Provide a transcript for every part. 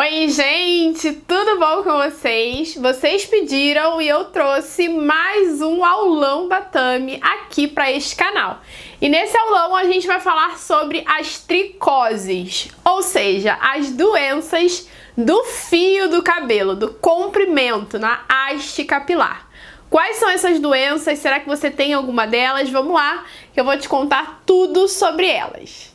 Oi, gente! Tudo bom com vocês? Vocês pediram e eu trouxe mais um aulão da Tami aqui para este canal. E nesse aulão a gente vai falar sobre as tricoses, ou seja, as doenças do fio do cabelo, do comprimento, na haste capilar. Quais são essas doenças? Será que você tem alguma delas? Vamos lá, que eu vou te contar tudo sobre elas.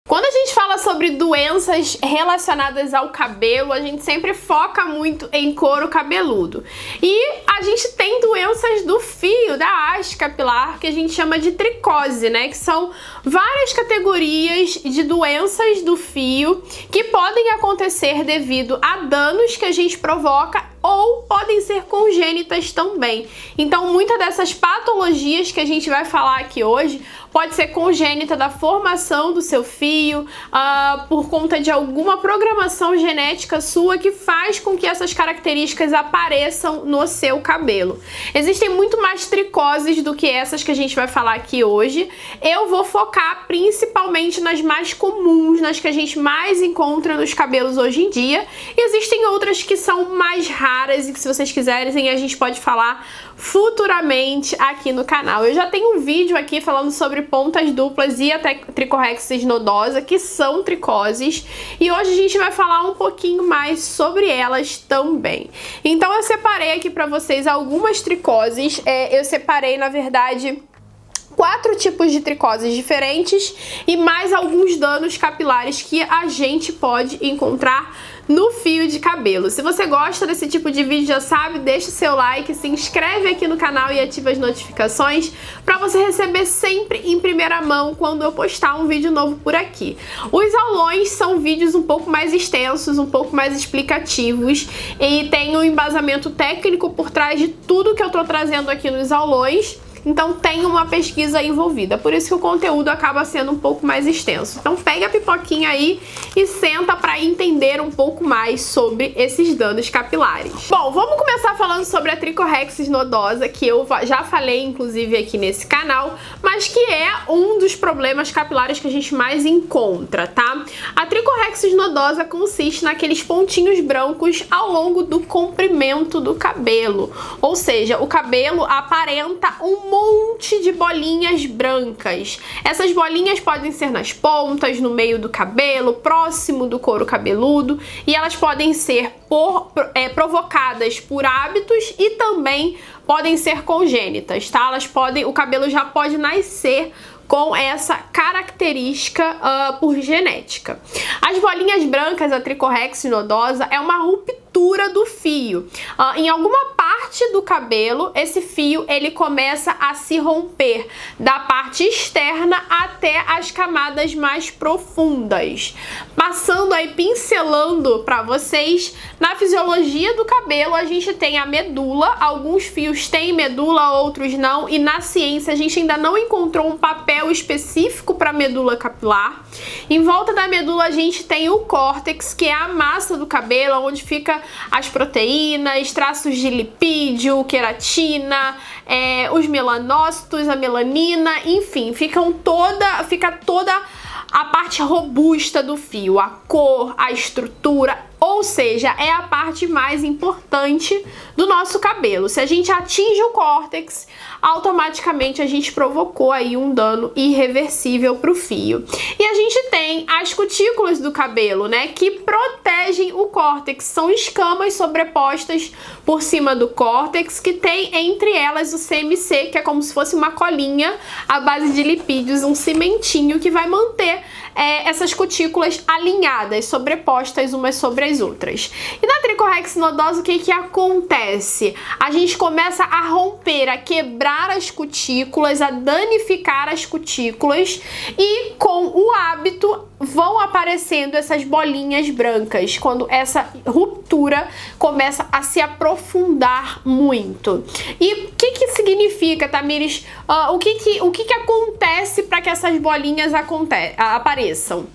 Quando a gente fala sobre doenças relacionadas ao cabelo, a gente sempre foca muito em couro cabeludo. E a gente tem doenças do fio, da haste capilar, que a gente chama de tricose, né? Que são várias categorias de doenças do fio que podem acontecer devido a danos que a gente provoca ou podem ser congênitas também. Então, muitas dessas patologias que a gente vai falar aqui hoje pode ser congênita da formação do seu fio, por conta de alguma programação genética sua que faz com que essas características apareçam no seu cabelo. Existem muito mais tricoses do que essas que a gente vai falar aqui hoje. Eu vou focar principalmente nas mais comuns, nas que a gente mais encontra nos cabelos hoje em dia. E existem outras que são mais raras e que, se vocês quiserem, a gente pode falar futuramente aqui no canal. Eu já tenho um vídeo aqui falando sobre pontas duplas e até tricorrexis nodosa, que são tricoses, e hoje a gente vai falar um pouquinho mais sobre elas também. Então eu separei aqui para vocês algumas tricoses, eu separei, na verdade, 4 tipos de tricoses diferentes e mais alguns danos capilares que a gente pode encontrar no fio de cabelo. Se você gosta desse tipo de vídeo, já sabe, deixa o seu like, se inscreve aqui no canal e ativa as notificações para você receber sempre em primeira mão quando eu postar um vídeo novo por aqui. Os aulões são vídeos um pouco mais extensos, um pouco mais explicativos e tem um embasamento técnico por trás de tudo que eu tô trazendo aqui nos aulões. Então tem uma pesquisa envolvida, por isso que o conteúdo acaba sendo um pouco mais extenso. Então pega a pipoquinha aí e senta para entender um pouco mais sobre esses danos capilares. Bom, vamos começar falando sobre a tricorrexis nodosa, que eu já falei inclusive aqui nesse canal, mas que é um dos problemas capilares que a gente mais encontra, tá? A tricorrexis nodosa consiste naqueles pontinhos brancos ao longo do comprimento do cabelo, ou seja, o cabelo aparenta um monte de bolinhas brancas. Essas bolinhas podem ser nas pontas, no meio do cabelo, próximo do couro cabeludo, e elas podem ser provocadas por hábitos e também podem ser congênitas, tá? O cabelo já pode nascer com essa característica por genética. As bolinhas brancas, a tricorrexis nodosa, é uma ruptura do fio. Em alguma parte do cabelo, esse fio ele começa a se romper da parte externa até as camadas mais profundas. Passando aí, pincelando para vocês, na fisiologia do cabelo a gente tem a medula, alguns fios têm medula, outros não, e na ciência a gente ainda não encontrou um papel específico para medula capilar. Em volta da medula a gente tem o córtex, que é a massa do cabelo, onde fica as proteínas, traços de lipídio, queratina, os melanócitos, a melanina, enfim, fica toda a parte robusta do fio, a cor, a estrutura, ou seja, é a parte mais importante do nosso cabelo. Se a gente atinge o córtex, automaticamente a gente provocou aí um dano irreversível para o fio. E a gente tem as cutículas do cabelo, né, que protegem o córtex. São escamas sobrepostas por cima do córtex, que tem entre elas o CMC, que é como se fosse uma colinha à base de lipídios, um cimentinho que vai manter essas cutículas alinhadas, sobrepostas umas sobre as outras. E na tricorrexis nodosa, o que acontece? A gente começa a romper, a quebrar as cutículas, a danificar as cutículas, e com o hábito vão aparecendo essas bolinhas brancas, quando essa ruptura começa a se aprofundar muito. E o que significa, Tamires? O que acontece para que essas bolinhas apareçam?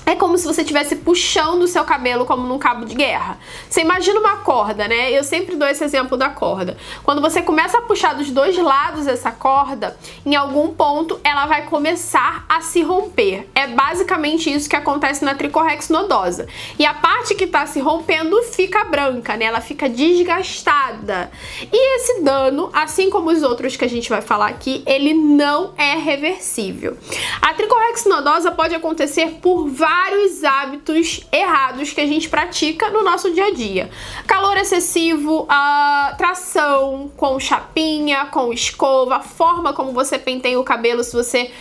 É como se você estivesse puxando o seu cabelo como num cabo de guerra. Você imagina uma corda, né? Eu sempre dou esse exemplo da corda. Quando você começa a puxar dos dois lados essa corda, em algum ponto ela vai começar a se romper. É basicamente isso que acontece na tricorrex nodosa. E a parte que tá se rompendo fica branca, né? Ela fica desgastada. E esse dano, assim como os outros que a gente vai falar aqui, ele não é reversível. A tricorrex nodosa pode acontecer por vários hábitos errados que a gente pratica no nosso dia a dia. Calor excessivo, tração com chapinha, com escova, a forma como você penteia o cabelo, se você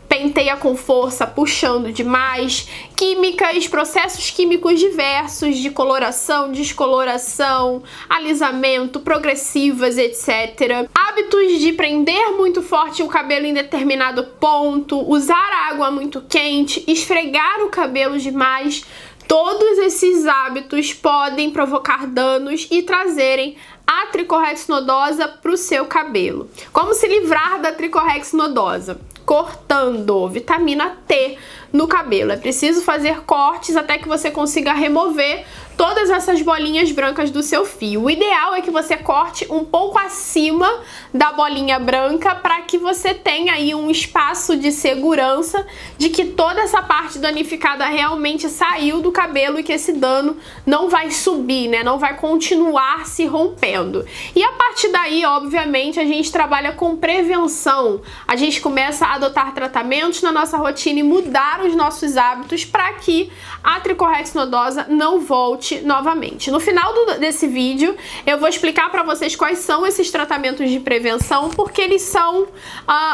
penteia com força, puxando demais, químicas, processos químicos diversos de coloração, descoloração, alisamento, progressivas, etc. Hábitos de prender muito forte o cabelo em determinado ponto, usar água muito quente, esfregar o cabelo demais. Todos esses hábitos podem provocar danos e trazerem a tricorrex nodosa para o seu cabelo. Como se livrar da tricorrex nodosa? Cortando vitamina T no cabelo. É preciso fazer cortes até que você consiga remover todas essas bolinhas brancas do seu fio. O ideal é que você corte um pouco acima da bolinha branca para que você tenha aí um espaço de segurança de que toda essa parte danificada realmente saiu do cabelo e que esse dano não vai subir, né? Não vai continuar se rompendo. E a partir daí, obviamente, a gente trabalha com prevenção. A gente começa a adotar tratamentos na nossa rotina e mudar os nossos hábitos para que a tricorrex nodosa não volte novamente. No final desse vídeo eu vou explicar para vocês quais são esses tratamentos de prevenção, porque eles são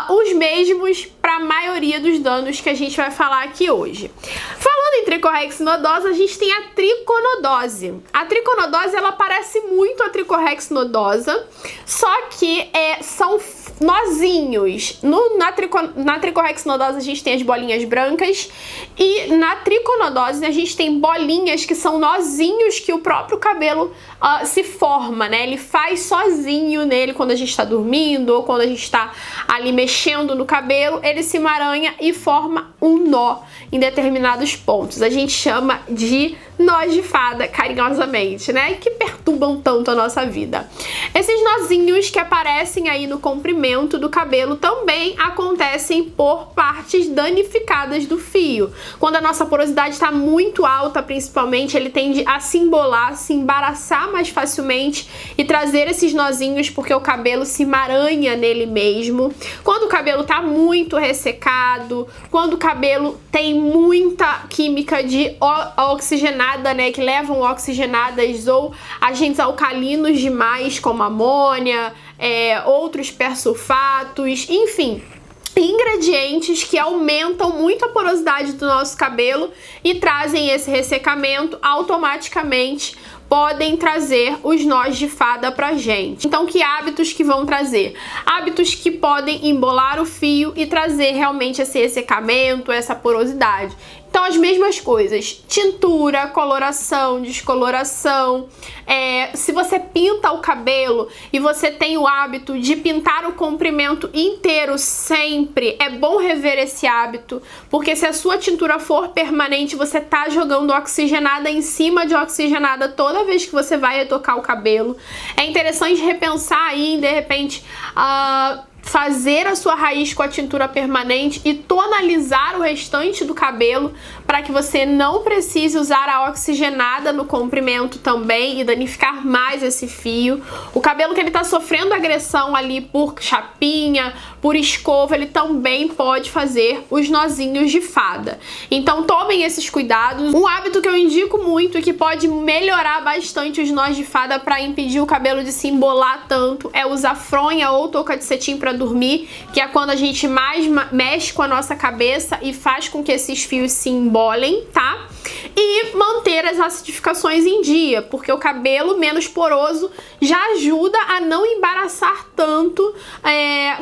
os mesmos para a maioria dos danos que a gente vai falar aqui hoje. Falando em tricorrex nodosa, a gente tem a triconodose. A triconodose, ela parece muito a tricorrex nodosa, só que são nozinhos. Na tricorrex nodosa a gente tem as bolinhas brancas e na triconodose a gente tem bolinhas que são nozinhos que o próprio cabelo se forma, né? Ele faz sozinho nele quando a gente está dormindo ou quando a gente está ali mexendo no cabelo, ele se emaranha e forma um nó em determinados pontos. A gente chama de nós de fada, carinhosamente, né? Que perturbam tanto a nossa vida. Esses nozinhos que aparecem aí no comprimento do cabelo também acontecem por partes danificadas do fio. Quando a nossa porosidade está muito alta, principalmente, ele tende a se embolar, se embaraçar mais facilmente e trazer esses nozinhos porque o cabelo se emaranha nele mesmo. Quando o cabelo está muito ressecado, quando o cabelo tem muita química de oxigenada, né, que levam oxigenadas ou agentes alcalinos demais, como amônia, outros persulfatos, enfim, ingredientes que aumentam muito a porosidade do nosso cabelo e trazem esse ressecamento, automaticamente podem trazer os nós de fada pra gente. Então, que hábitos que vão trazer? Hábitos que podem embolar o fio e trazer realmente esse ressecamento, essa porosidade. Então, as mesmas coisas, tintura, coloração, descoloração. Se você pinta o cabelo e você tem o hábito de pintar o comprimento inteiro sempre, é bom rever esse hábito, porque se a sua tintura for permanente, você tá jogando oxigenada em cima de oxigenada toda vez que você vai retocar o cabelo. É interessante repensar aí, de repente, fazer a sua raiz com a tintura permanente e tonalizar o restante do cabelo para que você não precise usar a oxigenada no comprimento também e danificar mais esse fio. O cabelo que ele tá sofrendo agressão ali por chapinha, por escova, ele também pode fazer os nozinhos de fada. Então tomem esses cuidados. Um hábito que eu indico muito e que pode melhorar bastante os nós de fada para impedir o cabelo de se embolar tanto é usar fronha ou touca de cetim para dormir, que é quando a gente mais mexe com a nossa cabeça e faz com que esses fios se embolem, tá? E manter as acidificações em dia, porque o cabelo menos poroso já ajuda a não embaraçar tanto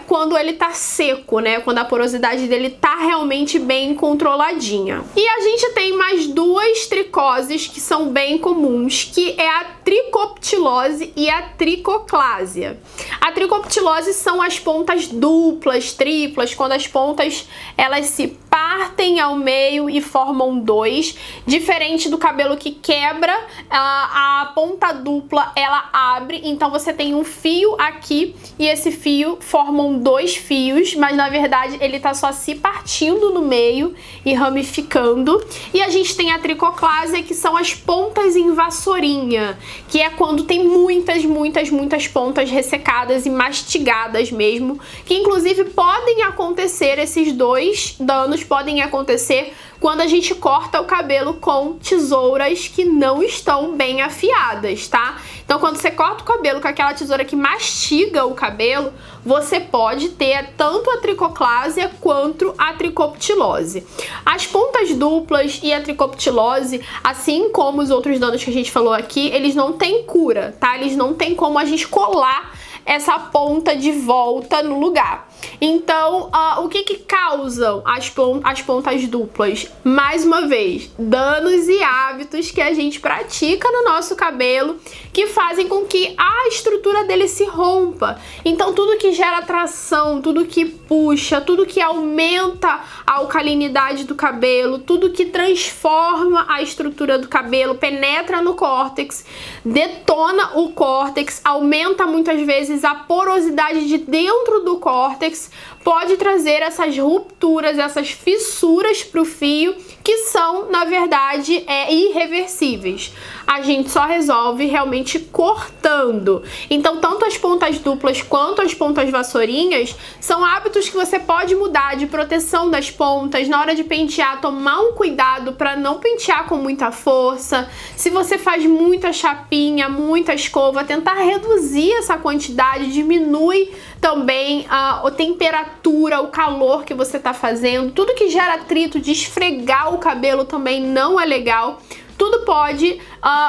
quando ele tá seco, né? Quando a porosidade dele tá realmente bem controladinha. E a gente tem mais duas tricoses que são bem comuns, que é a tricoptilose e a tricoclásia. A tricoptilose são as pontas duplas, triplas, quando as pontas elas se partem ao meio e formam dois, diferente do cabelo que quebra, a ponta dupla ela abre, então você tem um fio aqui e esse fio formam dois fios, mas na verdade ele tá só se partindo no meio e ramificando. E a gente tem a tricoclásia, que são as pontas em vassourinha, que é quando tem muitas pontas ressecadas e mastigadas mesmo, que inclusive podem acontecer, esses dois danos podem acontecer quando a gente corta o cabelo com tesouras que não estão bem afiadas, tá? Então, quando você corta o cabelo com aquela tesoura que mastiga o cabelo, você pode ter tanto a tricoclásia quanto a tricoptilose. As pontas duplas e a tricoptilose, assim como os outros danos que a gente falou aqui, eles não têm cura, tá? Eles não tem como a gente colar essa ponta de volta no lugar. Então, o que causam as pontas duplas? Mais uma vez, danos e hábitos que a gente pratica no nosso cabelo, que fazem com que a estrutura dele se rompa. Então, tudo que gera tração, tudo que puxa, tudo que aumenta a alcalinidade do cabelo, tudo que transforma a estrutura do cabelo, penetra no córtex, detona o córtex, aumenta muitas vezes a porosidade de dentro do córtex, pode trazer essas rupturas, essas fissuras para o fio, que são, na verdade, irreversíveis. A gente só resolve realmente cortando. Então, tanto as pontas duplas quanto as pontas vassourinhas são hábitos que você pode mudar, de proteção das pontas. Na hora de pentear, tomar um cuidado para não pentear com muita força. Se você faz muita chapinha, muita escova, tentar reduzir essa quantidade, diminui também a temperatura, o calor que você está fazendo. Tudo que gera atrito, de esfregar o cabelo também não é legal. Tudo pode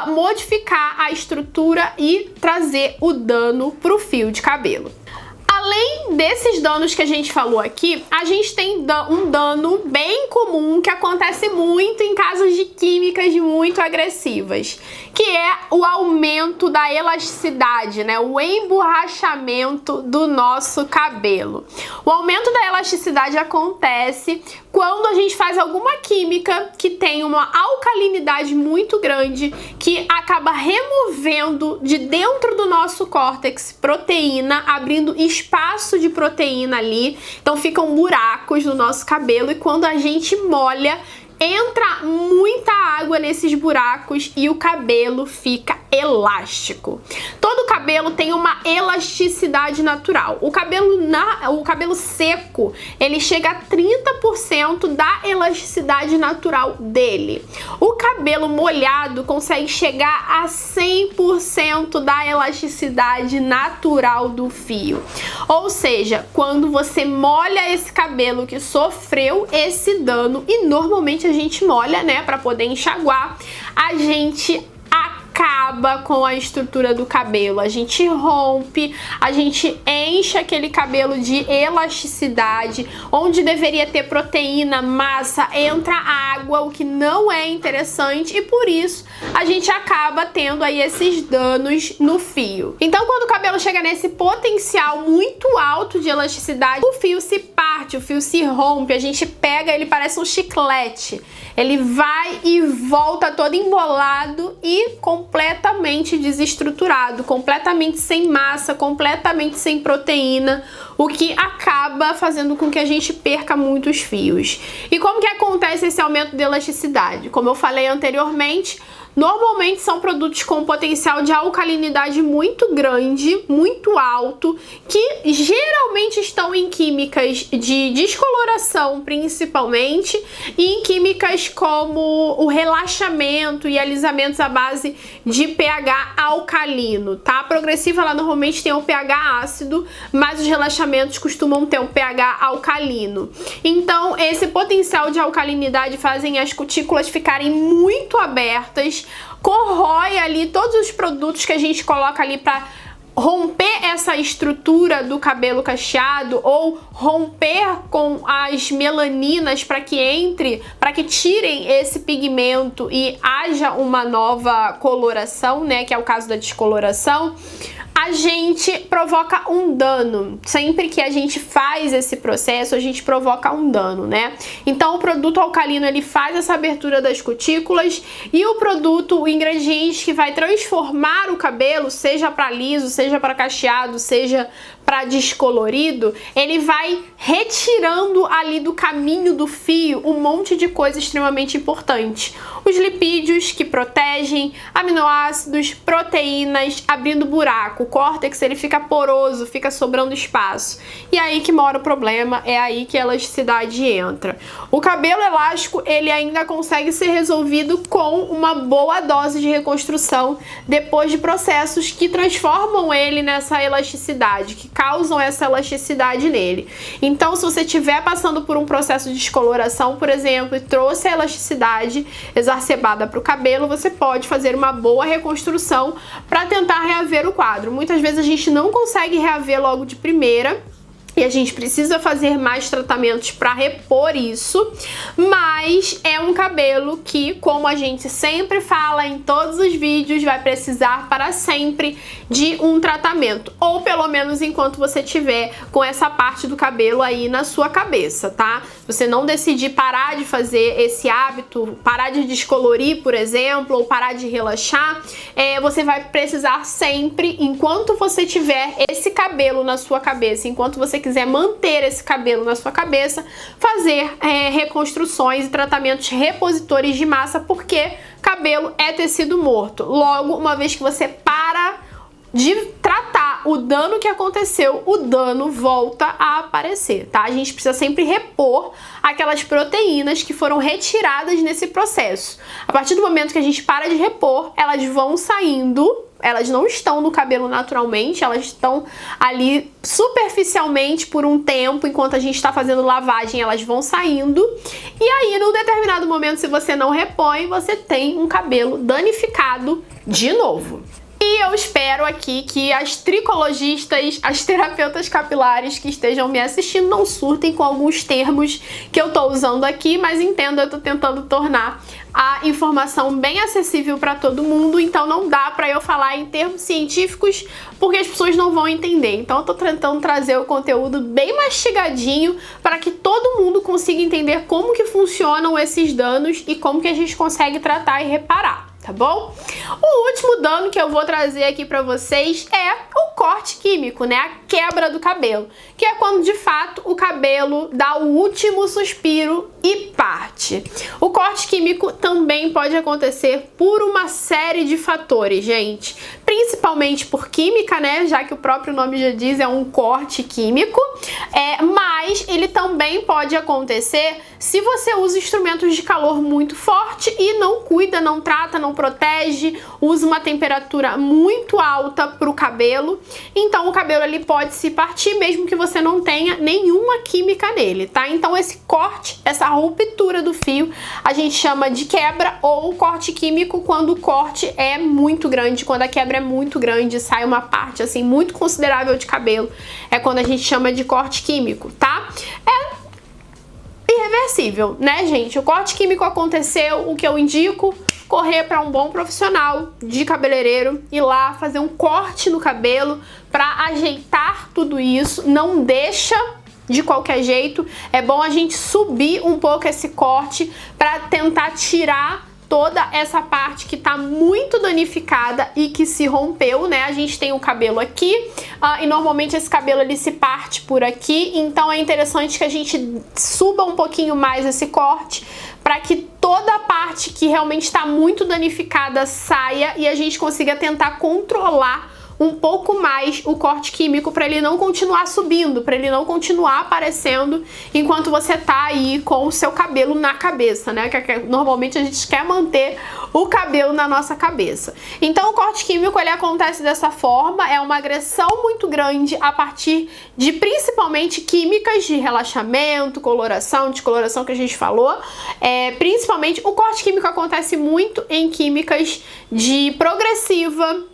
modificar a estrutura e trazer o dano para o fio de cabelo. Além desses danos que a gente falou aqui, a gente tem um dano bem comum que acontece muito em casos de químicas muito agressivas, que é o aumento da elasticidade, né? O emborrachamento do nosso cabelo. O aumento da elasticidade acontece quando a gente faz alguma química que tem uma alcalinidade muito grande, que acaba removendo de dentro do nosso córtex proteína, abrindo espaço de proteína ali, então ficam buracos no nosso cabelo, e quando a gente molha, entra muita água nesses buracos e o cabelo fica elástico. Todo cabelo tem uma elasticidade natural. O cabelo seco, ele chega a 30% da elasticidade natural dele. O cabelo molhado consegue chegar a 100% da elasticidade natural do fio. Ou seja, quando você molha esse cabelo que sofreu esse dano, e normalmente a gente molha, né, para poder enxaguar, a gente acaba com a estrutura do cabelo, a gente rompe, a gente enche aquele cabelo de elasticidade, onde deveria ter proteína, massa, entra água, o que não é interessante, e por isso a gente acaba tendo aí esses danos no fio. Então, quando o cabelo chega nesse potencial muito alto de elasticidade, o fio se parte, o fio se rompe, a gente pega, ele parece um chiclete, ele vai e volta todo embolado e completamente desestruturado, completamente sem massa, completamente sem proteína, o que acaba fazendo com que a gente perca muitos fios. E como que acontece esse aumento de elasticidade? Como eu falei anteriormente, normalmente são produtos com potencial de alcalinidade muito grande, muito alto, que geralmente estão em químicas de descoloração principalmente, e em químicas como o relaxamento e alisamentos à base de pH alcalino, tá? A progressiva, ela normalmente tem um pH ácido, mas os relaxamentos costumam ter um pH alcalino. Então, esse potencial de alcalinidade fazem as cutículas ficarem muito abertas, corrói ali todos os produtos que a gente coloca ali para romper essa estrutura do cabelo cacheado ou romper com as melaninas para que tirem esse pigmento e haja uma nova coloração, né, que é o caso da descoloração, a gente provoca um dano. Sempre que a gente faz esse processo, a gente provoca um dano, né? Então o produto alcalino, ele faz essa abertura das cutículas, e o produto, o ingrediente que vai transformar o cabelo, seja para liso, seja para cacheado, seja para descolorido, ele vai retirando ali do caminho do fio um monte de coisa extremamente importante. Os lipídios que protegem, aminoácidos, proteínas, abrindo buraco. O córtex, ele fica poroso, fica sobrando espaço. E aí que mora o problema, é aí que a elasticidade entra. O cabelo elástico, ele ainda consegue ser resolvido com uma boa dose de reconstrução depois de processos que transformam ele nessa elasticidade, que causam essa elasticidade nele. Então, se você estiver passando por um processo de descoloração, por exemplo, e trouxe a elasticidade exacerbada para o cabelo, você pode fazer uma boa reconstrução para tentar reaver o quadro. Muitas vezes a gente não consegue reaver logo de primeira, e a gente precisa fazer mais tratamentos para repor isso, mas é um cabelo que, como a gente sempre fala em todos os vídeos, vai precisar para sempre de um tratamento, ou pelo menos enquanto você tiver com essa parte do cabelo aí na sua cabeça, tá? Você não decidir parar de fazer esse hábito, parar de descolorir, por exemplo, ou parar de relaxar, você vai precisar sempre, enquanto você tiver esse cabelo na sua cabeça, enquanto você quiser manter esse cabelo na sua cabeça, fazer reconstruções e tratamentos repositores de massa, porque cabelo é tecido morto. Logo, uma vez que você para de tratar o dano que aconteceu, o dano volta a aparecer, tá? A gente precisa sempre repor aquelas proteínas que foram retiradas nesse processo. A partir do momento que a gente para de repor, elas vão saindo. Elas não estão no cabelo naturalmente, elas estão ali superficialmente por um tempo, enquanto a gente está fazendo lavagem, elas vão saindo. E aí, num determinado momento, se você não repõe, você tem um cabelo danificado de novo. E eu espero aqui que as tricologistas, as terapeutas capilares que estejam me assistindo não surtem com alguns termos que eu tô usando aqui, mas entenda, eu tô tentando tornar a informação bem acessível para todo mundo, então não dá para eu falar em termos científicos porque as pessoas não vão entender. Então eu tô tentando trazer o conteúdo bem mastigadinho para que todo mundo consiga entender como que funcionam esses danos e como que a gente consegue tratar e reparar, tá bom? O último dano que eu vou trazer aqui pra vocês é o corte químico, né? A quebra do cabelo, que é quando de fato o cabelo dá o último suspiro e parte. O corte químico também pode acontecer por uma série de fatores, gente. Principalmente por química, né? Já que o próprio nome já diz, é um corte químico. Mas ele também pode acontecer se você usa instrumentos de calor muito forte e não cuida, não trata, não protege, usa uma temperatura muito alta para o cabelo. Então o cabelo ele pode se partir mesmo que você não tenha nenhuma química nele, tá? Então esse corte, essa ruptura do fio, a gente chama de quebra ou corte químico quando o corte é muito grande, quando a quebra é muito grande, sai uma parte assim muito considerável de cabelo. É quando a gente chama de corte químico, tá? É irreversível, né, gente? O corte químico aconteceu, o que eu indico, correr para um bom profissional de cabeleireiro, ir lá fazer um corte no cabelo para ajeitar tudo isso. Não deixa de qualquer jeito, é bom a gente subir um pouco esse corte para tentar tirar toda essa parte que tá muito danificada e que se rompeu, né? A gente tem o cabelo aqui e normalmente esse cabelo ele se parte por aqui, então é interessante que a gente suba um pouquinho mais esse corte para que toda a parte que realmente está muito danificada saia e a gente consiga tentar controlar um pouco mais o corte químico para ele não continuar subindo, para ele não continuar aparecendo enquanto você tá aí com o seu cabelo na cabeça, né? Que normalmente a gente quer manter o cabelo na nossa cabeça. Então o corte químico ele acontece dessa forma, é uma agressão muito grande a partir de principalmente químicas de relaxamento, coloração, descoloração que a gente falou. Principalmente o corte químico acontece muito em químicas de progressiva,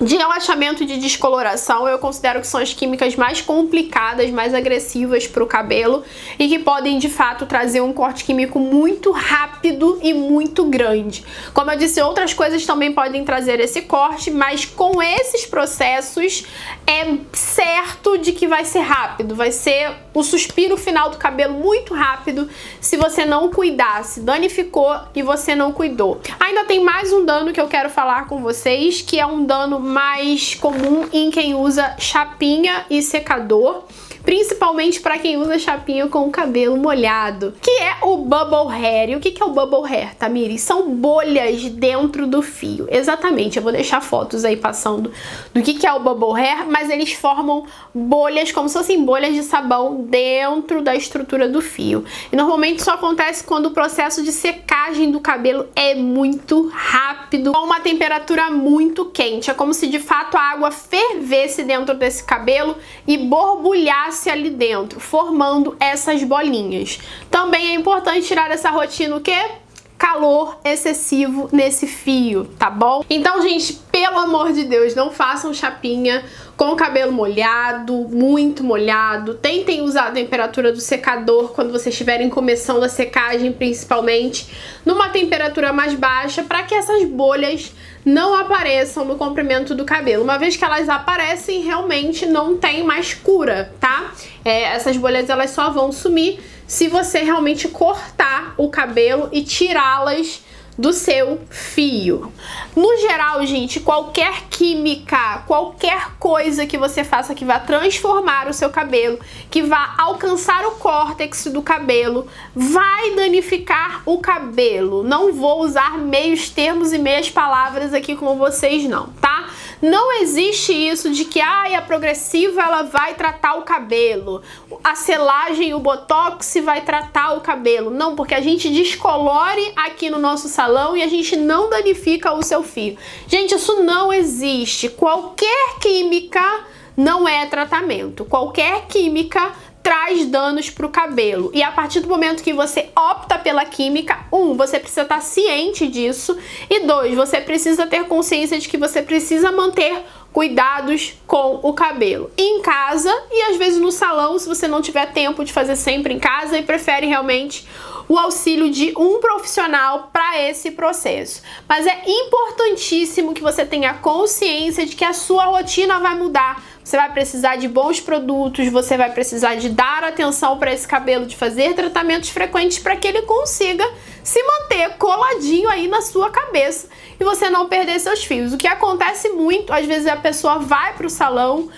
de relaxamento e de descoloração, eu considero que são as químicas mais complicadas, mais agressivas para o cabelo e que podem de fato trazer um corte químico muito rápido e muito grande. Como eu disse, outras coisas também podem trazer esse corte, mas com esses processos é certo de que vai ser rápido, vai ser o suspiro final do cabelo muito rápido se você não cuidar, se danificou e você não cuidou. Ainda tem mais um dano que eu quero falar com vocês, que é um dano mais comum em quem usa chapinha e secador, principalmente para quem usa chapinha com o cabelo molhado, que é o bubble hair. E o que é o bubble hair, Tamires? São bolhas dentro do fio. Exatamente, eu vou deixar fotos aí passando do que é o bubble hair, mas eles formam bolhas como se fossem bolhas de sabão dentro da estrutura do fio. E normalmente isso acontece quando o processo de secagem do cabelo é muito rápido, com uma temperatura muito quente. É como se de fato a água fervesse dentro desse cabelo e borbulhasse ali dentro, formando essas bolinhas. Também é importante tirar essa rotina, o quê? Calor excessivo nesse fio, tá bom? Então, gente, pelo amor de Deus, não façam chapinha com o cabelo molhado, muito molhado. Tentem usar a temperatura do secador quando vocês estiverem começando a secagem, principalmente numa temperatura mais baixa, para que essas bolhas não apareçam no comprimento do cabelo. Uma vez que elas aparecem, realmente não tem mais cura, tá? Essas bolhas elas só vão sumir se você realmente cortar o cabelo e tirá-las do seu fio. No geral, gente, qualquer química, qualquer coisa que você faça que vá transformar o seu cabelo, que vá alcançar o córtex do cabelo, vai danificar o cabelo. Não vou usar meios termos e meias palavras aqui com vocês não, tá? Não existe isso de que a progressiva ela vai tratar o cabelo, a selagem e o botox vai tratar o cabelo. Não, porque a gente descolore aqui no nosso salão e a gente não danifica o seu fio. Gente, isso não existe. Qualquer química não é tratamento. Qualquer química traz danos para o cabelo. E a partir do momento que você opta pela química, você precisa estar ciente disso, e 2, você precisa ter consciência de que você precisa manter cuidados com o cabelo em casa e às vezes no salão, se você não tiver tempo de fazer sempre em casa e prefere realmente o auxílio de um profissional para esse processo. Mas é importantíssimo que você tenha consciência de que a sua rotina vai mudar. Você vai precisar de bons produtos, você vai precisar de dar atenção para esse cabelo, de fazer tratamentos frequentes para que ele consiga se manter coladinho aí na sua cabeça e você não perder seus fios. O que acontece muito, às vezes a pessoa vai para o salão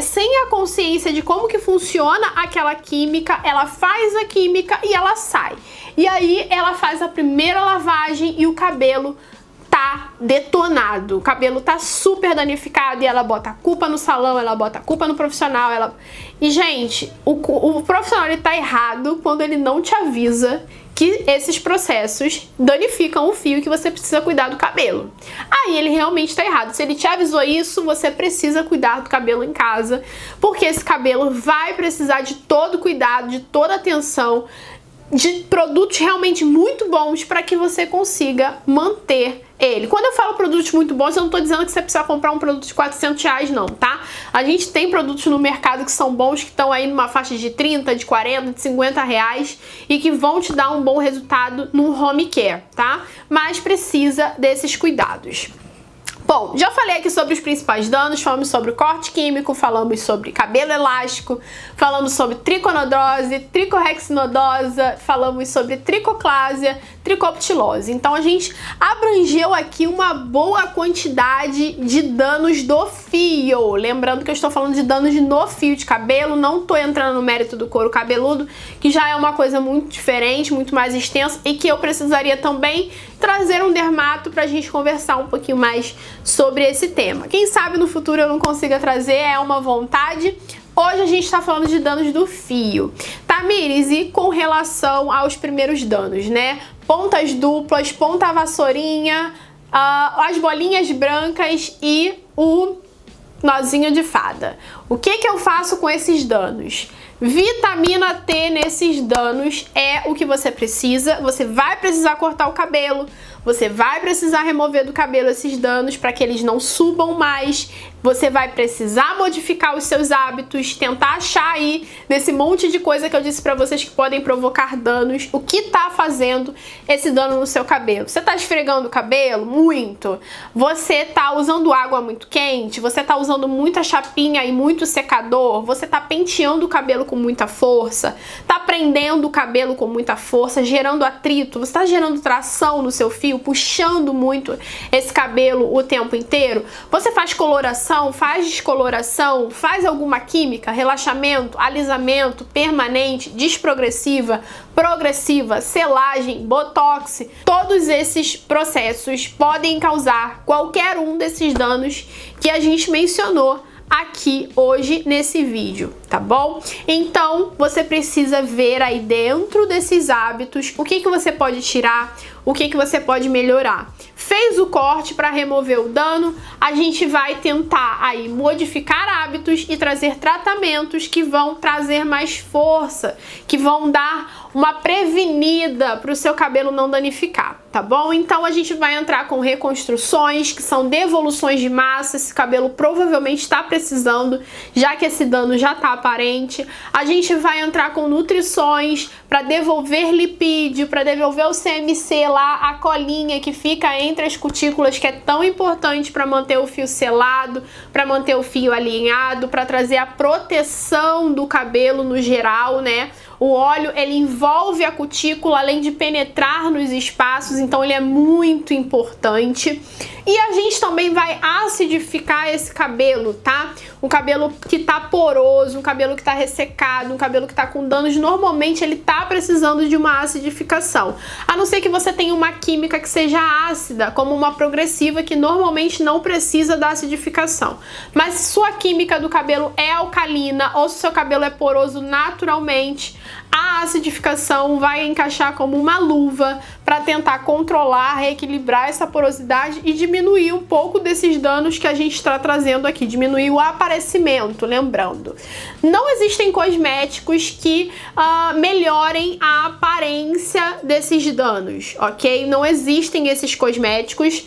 sem a consciência de como que funciona aquela química, ela faz a química e ela sai. E aí ela faz a primeira lavagem e o cabelo tá detonado, o cabelo tá super danificado e ela bota a culpa no salão, ela bota a culpa no profissional, E, gente, o profissional ele tá errado quando ele não te avisa que esses processos danificam o fio que você precisa cuidar do cabelo. Aí ele realmente tá errado. Se ele te avisou isso, você precisa cuidar do cabelo em casa, porque esse cabelo vai precisar de todo cuidado, de toda atenção, de produtos realmente muito bons para que você consiga manter ele. Quando eu falo produtos muito bons, eu não tô dizendo que você precisa comprar um produto de R$400 não, tá? A gente tem produtos no mercado que são bons, que estão aí numa faixa de 30, de 40, de 50 reais e que vão te dar um bom resultado no home care, tá? Mas precisa desses cuidados. Bom, já falei aqui sobre os principais danos, falamos sobre o corte químico, falamos sobre cabelo elástico, falamos sobre triconodose, tricorrexinodosa, falamos sobre tricoclásia, tricoptilose. Então a gente abrangeu aqui uma boa quantidade de danos do fio. Lembrando que eu estou falando de danos no fio de cabelo, não estou entrando no mérito do couro cabeludo, que já é uma coisa muito diferente, muito mais extensa e que eu precisaria também trazer um dermato pra gente conversar um pouquinho mais sobre esse tema. Quem sabe no futuro eu não consiga trazer, é uma vontade. Hoje a gente tá falando de danos do fio. Tamires, e com relação aos primeiros danos, né? Pontas duplas, ponta vassourinha, as bolinhas brancas e nozinho de fada. O que eu faço com esses danos? Vitamina T nesses danos é o que você precisa. Você vai precisar cortar o cabelo, você vai precisar remover do cabelo esses danos para que eles não subam mais. Você vai precisar modificar os seus hábitos, tentar achar aí nesse monte de coisa que eu disse pra vocês que podem provocar danos, o que tá fazendo esse dano no seu cabelo. Você tá esfregando o cabelo muito? Você tá usando água muito quente? Você tá usando muita chapinha e muito secador? Você tá penteando o cabelo com muita força? Tá prendendo o cabelo com muita força, gerando atrito? Você tá gerando tração no seu fio, puxando muito esse cabelo o tempo inteiro? Você faz coloração? Faz descoloração, faz alguma química, relaxamento, alisamento, permanente, desprogressiva, progressiva, selagem, botox. Todos esses processos podem causar qualquer um desses danos que a gente mencionou aqui hoje nesse vídeo, tá bom? Então você precisa ver aí dentro desses hábitos o que você pode tirar, o que você pode melhorar. Fez o corte para remover o dano, a gente vai tentar aí modificar hábitos e trazer tratamentos que vão trazer mais força, que vão dar uma prevenida para o seu cabelo não danificar, tá bom? Então a gente vai entrar com reconstruções, que são devoluções de massa. Esse cabelo provavelmente está precisando, já que esse dano já está aparente. A gente vai entrar com nutrições para devolver lipídio, para devolver o CMC lá, a colinha que fica entre as cutículas, que é tão importante para manter o fio selado, para manter o fio alinhado, para trazer a proteção do cabelo no geral, né? O óleo, ele envolve a cutícula, além de penetrar nos espaços, então ele é muito importante. E a gente também vai acidificar esse cabelo, tá? Um cabelo que tá poroso, um cabelo que tá ressecado, um cabelo que tá com danos, normalmente ele tá precisando de uma acidificação. A não ser que você tenha uma química que seja ácida, como uma progressiva, que normalmente não precisa da acidificação. Mas se sua química do cabelo é alcalina, ou se seu cabelo é poroso naturalmente, a acidificação vai encaixar como uma luva para tentar controlar, reequilibrar essa porosidade e diminuir um pouco desses danos que a gente está trazendo aqui, diminuir o aparecimento. Lembrando, não existem cosméticos que melhorem a aparência desses danos, ok? Não existem esses cosméticos.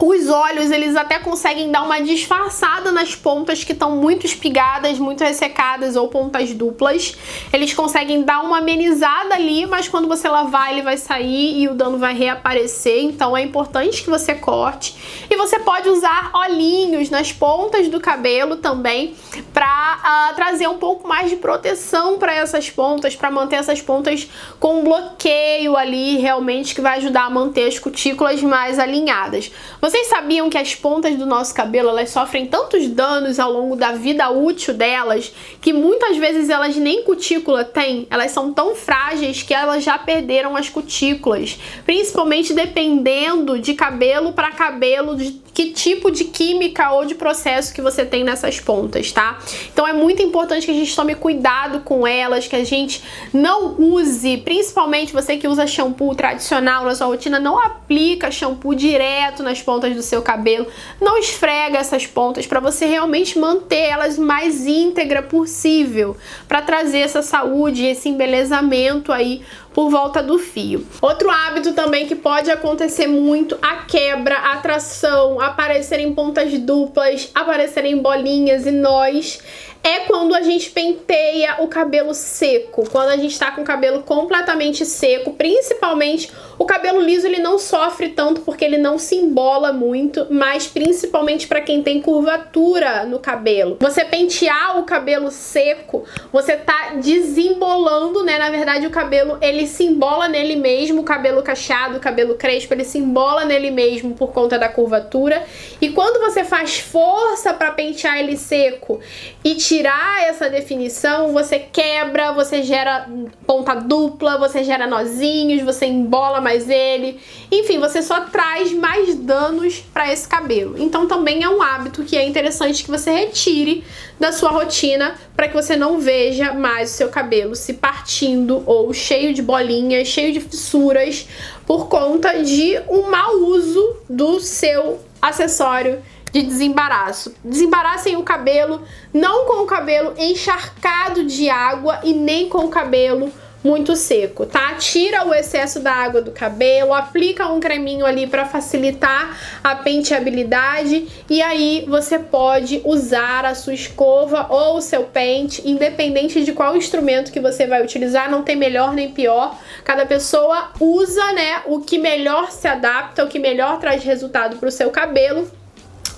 Os óleos, eles até conseguem dar uma disfarçada nas pontas que estão muito espigadas, muito ressecadas ou pontas duplas. Eles conseguem dar uma amenizada ali, mas quando você lavar ele vai sair e o dano vai reaparecer. Então é importante que você corte. E você pode usar olhinhos nas pontas do cabelo também para trazer um pouco mais de proteção para essas pontas, para manter essas pontas com um bloqueio ali, realmente, que vai ajudar a manter as cutículas mais alinhadas. Vocês sabiam que as pontas do nosso cabelo, elas sofrem tantos danos ao longo da vida útil delas, que muitas vezes elas nem cutícula têm? Elas são tão frágeis que elas já perderam as cutículas, principalmente dependendo de cabelo para cabelo, de que tipo de química ou de processo que você tem nessas pontas, tá? Então é muito importante que a gente tome cuidado com elas, que a gente não use, principalmente você que usa shampoo tradicional na sua rotina, não aplica shampoo direto nas pontas do seu cabelo, não esfrega essas pontas, para você realmente manter elas mais íntegra possível, para trazer essa saúde e esse embelezamento aí por volta do fio. Outro hábito também que pode acontecer muito, a quebra, a tração, aparecerem pontas duplas, aparecerem bolinhas e nós, é quando a gente penteia o cabelo seco, quando a gente tá com o cabelo completamente seco. Principalmente o cabelo liso, ele não sofre tanto porque ele não se embola muito, mas principalmente para quem tem curvatura no cabelo. Você pentear o cabelo seco, você tá desembolando, né? Na verdade, o cabelo, ele se embola nele mesmo, o cabelo cacheado, o cabelo crespo, ele se embola nele mesmo por conta da curvatura. E quando você faz força para pentear ele seco e tirar essa definição, você quebra, você gera ponta dupla, você gera nozinhos, você embola mais ele, enfim, você só traz mais danos para esse cabelo. Então também é um hábito que é interessante que você retire da sua rotina, para que você não veja mais o seu cabelo se partindo ou cheio de bolinhas, cheio de fissuras, por conta de um mau uso do seu acessório de desembaraço. Desembaraçem o cabelo, não com o cabelo encharcado de água e nem com o cabelo muito seco, tá? Tira o excesso da água do cabelo, aplica um creminho ali para facilitar a penteabilidade e aí você pode usar a sua escova ou o seu pente, independente de qual instrumento que você vai utilizar, não tem melhor nem pior. Cada pessoa usa, né, o que melhor se adapta, o que melhor traz resultado para o seu cabelo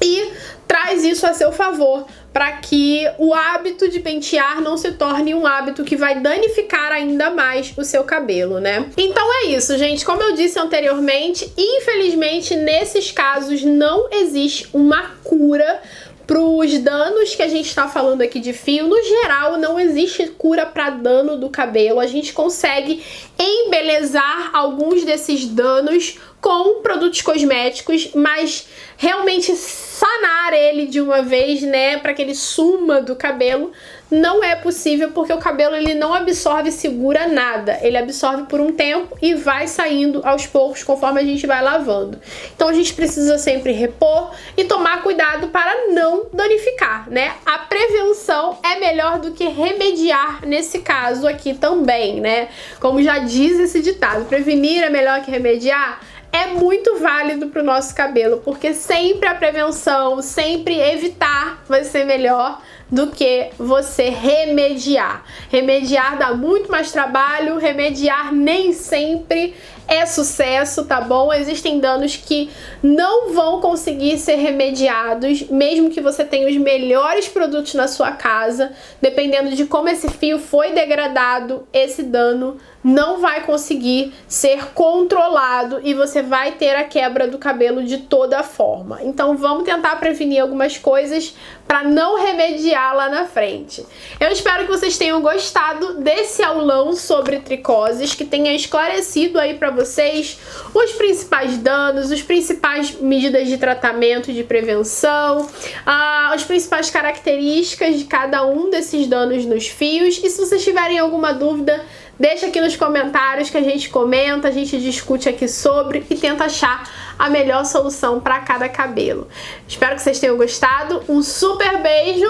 e traz isso a seu favor, para que o hábito de pentear não se torne um hábito que vai danificar ainda mais o seu cabelo, né? Então é isso, gente. Como eu disse anteriormente, infelizmente, nesses casos não existe uma cura para os danos que a gente está falando aqui de fio. No geral, não existe cura para dano do cabelo. A gente consegue embelezar alguns desses danos com produtos cosméticos, mas realmente sanar ele de uma vez, né, para que ele suma do cabelo, não é possível, porque o cabelo ele não absorve e segura nada. Ele absorve por um tempo e vai saindo aos poucos conforme a gente vai lavando. Então a gente precisa sempre repor e tomar cuidado para não danificar, né? A prevenção é melhor do que remediar nesse caso aqui também, né? Como já diz esse ditado, prevenir é melhor que remediar. É muito válido para o nosso cabelo, porque sempre a prevenção, sempre evitar vai ser melhor do que você remediar. Remediar dá muito mais trabalho, remediar nem sempre é sucesso, tá bom? Existem danos que não vão conseguir ser remediados, mesmo que você tenha os melhores produtos na sua casa, dependendo de como esse fio foi degradado, esse dano não vai conseguir ser controlado e você vai ter a quebra do cabelo de toda forma. Então vamos tentar prevenir algumas coisas para não remediar lá na frente. Eu espero que vocês tenham gostado desse aulão sobre tricoses, que tenha esclarecido aí para vocês os principais danos, as principais medidas de tratamento e de prevenção, as principais características de cada um desses danos nos fios. E se vocês tiverem alguma dúvida, deixa aqui nos comentários que a gente comenta, a gente discute aqui sobre e tenta achar a melhor solução para cada cabelo. Espero que vocês tenham gostado, um super beijo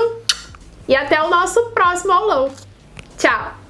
e até o nosso próximo aulão. Tchau!